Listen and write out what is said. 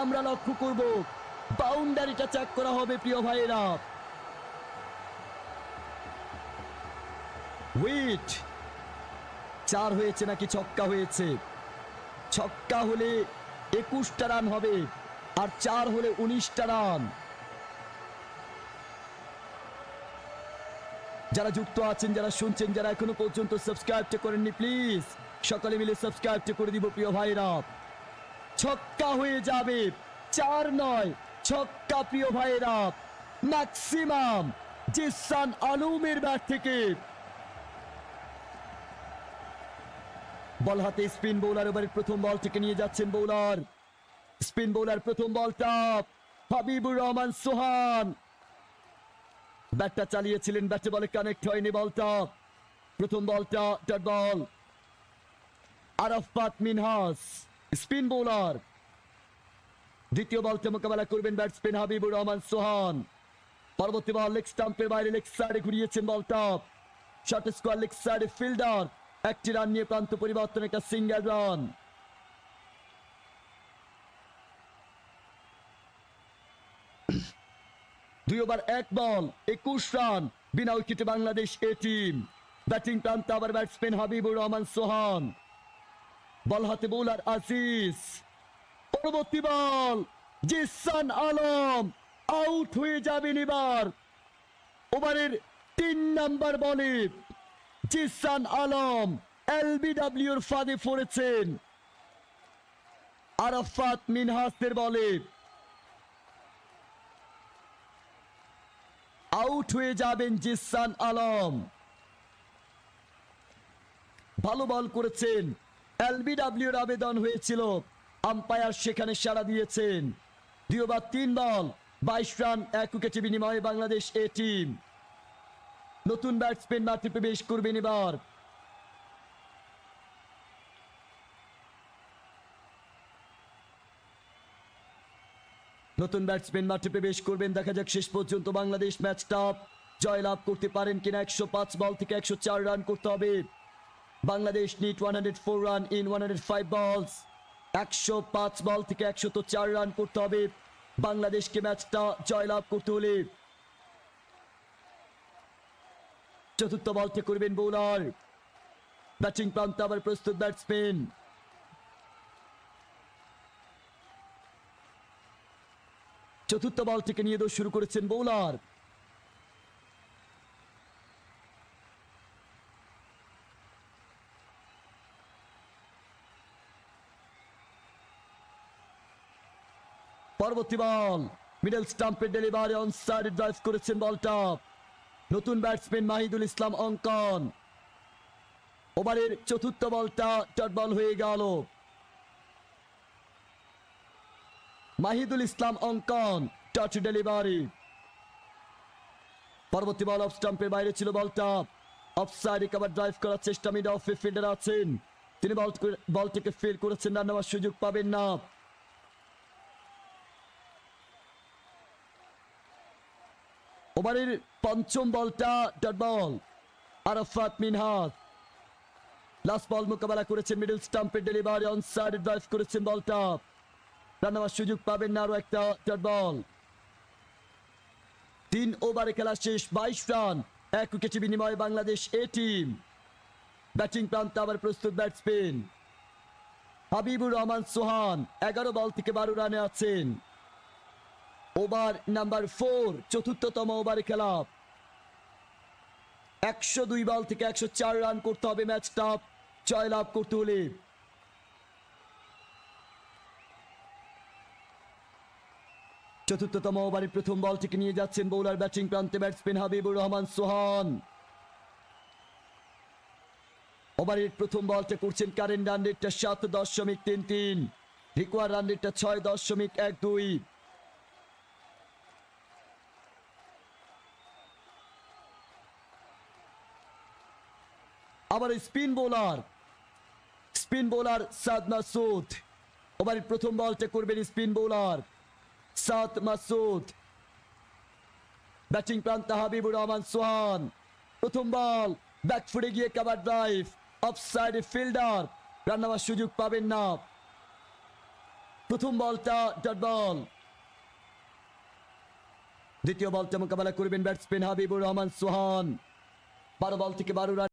আমরা লক্ষ্য করব। বাউন্ডারিটা চেক করা হবে প্রিয় ভাইয়েরা। উইট 4 হয়েছে নাকি ছক্কা হয়েছে? ছক্কা হলে 21টা রান হবে, আর 4 হলে 19টা রান। যারা যুক্ত আছেন, যারা শুনছেন, যারা এখনো পর্যন্ত সাবস্ক্রাইবটা করেননি, প্লিজ সকালে মিলে সাবস্ক্রাইবটা করে দিব প্রিয় ভাইরা। ছক্কা হয়ে যাবে, 4 নয়, ছক্কা প্রিয় ভাইরা। ম্যাক্সিমাম জিসান আলমের ব্যাট থেকে। বল হাতে স্পিন বোলার, এবারে প্রথম বল থেকে নিয়ে যাচ্ছেন বোলার। স্পিন বোলার প্রথম বলটা হাবিবুর রহমান সোহান ব্যাটটা চালিয়েছিলেন, ব্যাটে বলে কানেক্ট হয়নি বলটা। প্রথম বলটা dot ball. Arafat Minhas spin bowler. দ্বিতীয় বলটা মোকাবেলা করবেন ব্যাটসম্যান হাবিবুর রহমান সোহান। পরবর্তী বল লেগ স্টাম্পের বাইরে, লেগ সাইডে ঘুরিয়েছেন বলটা। শর্ট স্কোয়ার, লেগ সাইডে ফিল্ডার। একটি রান নিয়ে প্রান্ত পরিবর্তন, একটা সিঙ্গেল রান। দুই ওভার 1 বল, 21 রান, বিনা উইকেটে বাংলাদেশ এ টিম। ব্যাটিং প্রান্তে আবার ব্যাটসম্যান হাবিবুর রহমান সোহান। বল হাতে বোলার আজিজ। পরবর্তী বল, জিসান আলম আউট হয়ে যাবেন এবার। ওভারের 3 নাম্বার বলে জিসান আলম এলবিডব্লিউর ফাঁদে পড়েছেন। আরাফাত মিনহাসের বলে আউট হয়ে যাবেন জিসান আলম। ভালো বল করেছেন, এলবিডব্লিউর আবেদন হয়েছিল, আম্পায়ার সেখানে সাড়া দিয়েছেন। 2 ওভার 3 বল, 22 রান, 1 উইকেটে বিনিময়ে বাংলাদেশ এ টিম। নতুন ব্যাটসম্যান মাঠে প্রবেশ করবেন এবার। নতুন ব্যাটসম্যান মাঠে প্রবেশ করবেন। দেখা যাক শেষ পর্যন্ত বাংলাদেশ ম্যাচটা জয়লাভ করতে পারেন কিনা। 105 বল থেকে 104 রান করতে হবে। বাংলাদেশ নিড 104 রান ইন 105 বলস। 105 বল থেকে 104 রান করতে হবে বাংলাদেশকে ম্যাচটা জয়লাভ করতে হলে। চতুর্থ বলটি করবেন বোলার। ব্যাটিং প্রান্তে আবার প্রস্তুত ব্যাটসম্যান। চতুর্থ বল থেকে নিয়ে দৌড় শুরু করেছেন বোলার। পরবর্তী বল মিডল স্টাম্পের ডেলিভারি, অন সাইডে ড্রাইভ করেছেন বলটা। নতুন ব্যাটসম্যান মাহিদুল ইসলাম অঙ্কন। ওভারের চতুর্থ বলটা ডট বল হয়ে গেল। মাহিদুল ইসলাম অঙ্কন টাচ ডেলিভারি। পরবর্তী বল অফ স্টাম্পের বাইরে ছিল বলটা। অফ সাইডে কভার ড্রাইভ করার চেষ্টা, মিড অফে ফিল্ডার আছেন, তিনি বলটিকে ফিল করেছেন, রান নেওয়ার সুযোগ পাবেন না। ওভারের পঞ্চম বলটা dot ball. Arafat Minhas last বল মোকাবেলা করেছেন, মিডল স্টাম্পের ডেলিভারি, অন সাইডে ড্রাইভ করেছেন বলটা, রান নেওয়ার সুযোগ পাবেন না। আরো একটা ডট বল। 3 ওভারে খেলা শেষ, 22 রান, 1 উইকেটে বিনিময়ে বাংলাদেশ এ টিম। ব্যাটিং প্রান্তে আবার প্রস্তুত ব্যাটসম্যান হাবিবুর রহমান সোহান। 11 বল থেকে 12 রানে আছেন। ওভার নাম্বার 4, চতুর্থতম ওভারে খেলা। 102 বল থেকে 104 রান করতে হবে ম্যাচটা জয়লাভ করতে হলে। চতুর্থতম ওভারে প্রথম বল থেকে নিয়ে যাচ্ছেন বোলার। ব্যাটিং প্রান্তে ব্যাটসম্যান হাবিবুর রহমান সোহান। ওভারের প্রথম বলটা করছেন কারেন্ট রান রেটটা 7.33, রিকোয়ার রান রেটটা 6.12। আবার স্পিন বোলার সাদ মাসুদ। ওভারের প্রথম বলটা করবেন স্পিন বোলার সাদ মাসুদ। ব্যাটিং প্রান্তে হাবিবুর রহমান সোহান। প্রথম বল ব্যাকফুটে গিয়ে কভার ড্রাইভ, অফ সাইডে ফিল্ডার, রান নেওয়ার সুযোগ পাবেন না। প্রথম বলটা ডট বল। দ্বিতীয় বলটা মোকাবেলা করবেন ব্যাটসম্যান হাবিবুর রহমান সোহান। 12 বল থেকে 12 রান।